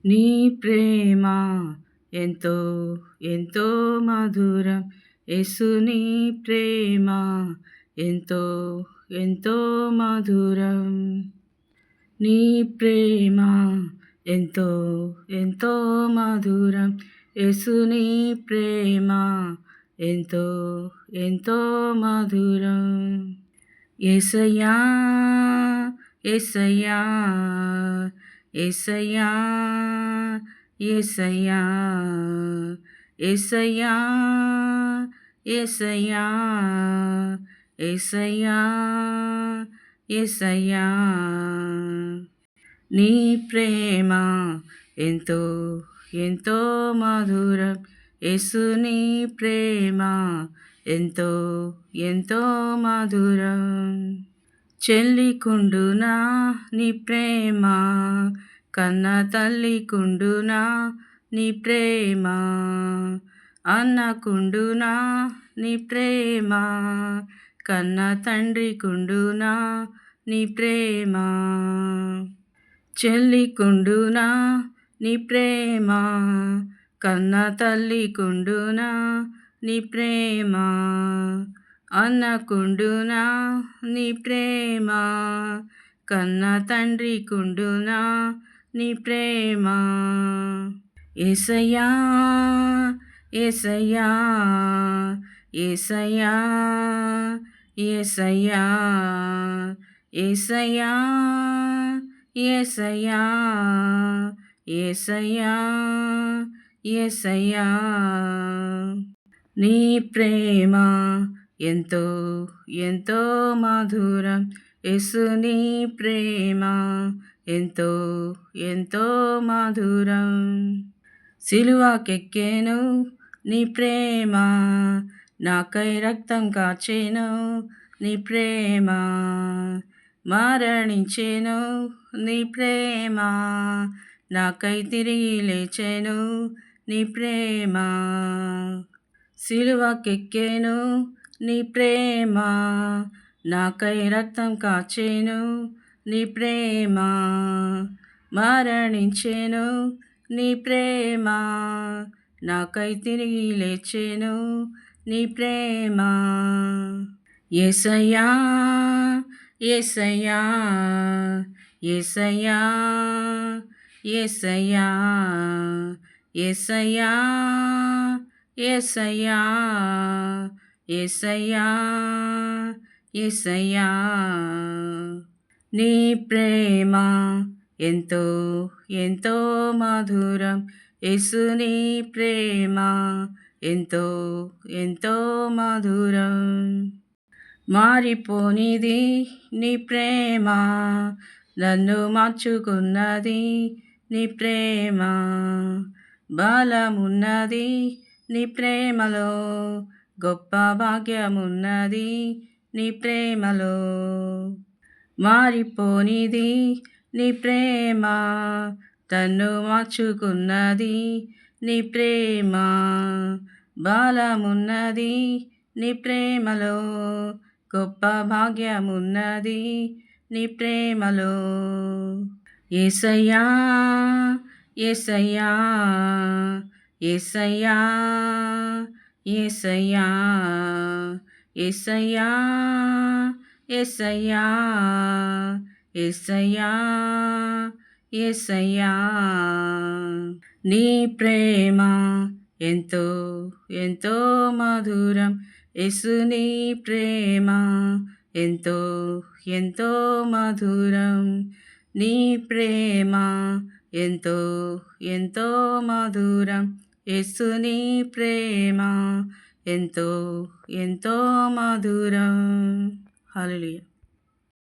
నీ ప్రేమ ఎంతో ఎంతో మధురం. యేసు నీ ప్రేమ ఎంతో ఎంతో మధురం. నీ ప్రేమ ఎంతో ఎంతో మధురం. యేసు నీ ప్రేమ ఎంతో ఎంతో మధురం. యేసయ్యా యేసయ్యా యేసయ్యా యేసయ్యా యేసయ్యా యేసయ్యా యేసయ్యా యేసయ్యా నీ ప్రేమ ఎంతో ఎంతో మధురం. యేసు నీ ప్రేమ ఎంతో ఎంతో మధురం. చెల్లికుండునా నీ ప్రేమ, కన్న తల్లికుండునా నీ ప్రేమ, అన్నకుండునా నీ ప్రేమ, కన్న తండ్రికుండునా నీ ప్రేమ. చెల్లికుండునా నీ ప్రేమ, కన్న తల్లికుండునా నీ ప్రేమ, అన్నకుండునా నీ ప్రేమ, కన్న తండ్రికుండునా నీ ప్రేమ. యేసయ్యా యేసయ్యా యేసయ్యా యేసయ్యా యేసయ్యా యేసయ్యా యేసయ్యా యేసయ్యా నీ ప్రేమ ఎంతో ఎంతో మధురం. యేసు నీ ప్రేమ ఎంతో ఎంతో మధురం. సిలువకెక్కెను నీ ప్రేమ, నాకై రక్తం కార్చెను నీ ప్రేమ, మరణించెను నీ ప్రేమ, నాకై తిరిగి లేచెను నీ ప్రేమ. సిలువకెక్కెను నీ ప్రేమ, నాకై రక్తం కార్చెను నీ ప్రేమ, మరణించెను నీ ప్రేమ, నాకై తిరిగి లేచెను నీ ప్రేమ. యేసయ్యా యేసయ్యా యేసయ్యా యేసయ్యా యేసయ్యా యేసయ్యా యేసయ్యా యేసయ్యా నీ ప్రేమ ఎంతో ఎంతో మధురం. యేసు నీ ప్రేమ ఎంతో ఎంతో మధురం. మారిపోనిది నీ ప్రేమ, నన్ను మార్చుకున్నది నీ ప్రేమ, బలమున్నది నీ ప్రేమలో, గొప్ప భాగ్యమున్నది నీ ప్రేమలో. మారిపోనిది నీ ప్రేమ, తన్ను మార్చుకున్నది నీ ప్రేమ, బలమున్నది నీ ప్రేమలో, గొప్ప భాగ్యమున్నది నీ ప్రేమలో. యేసయ్యా యేసయ్యా యేసయ్యా యేసయ్యా యేసయ్యా యేసయ్యా యేసయ్యా యేసయ్యా నీ ప్రేమ ఎంతో ఎంతో మధురం. యేసు నీ ప్రేమ ఎంతో ఎంతో మధురం. నీ ప్రేమ ఎంతో ఎంతో మధురం. యేసు నీ ప్రేమ ఎంతో ఎంతో మధురం. హల్లెలూయా.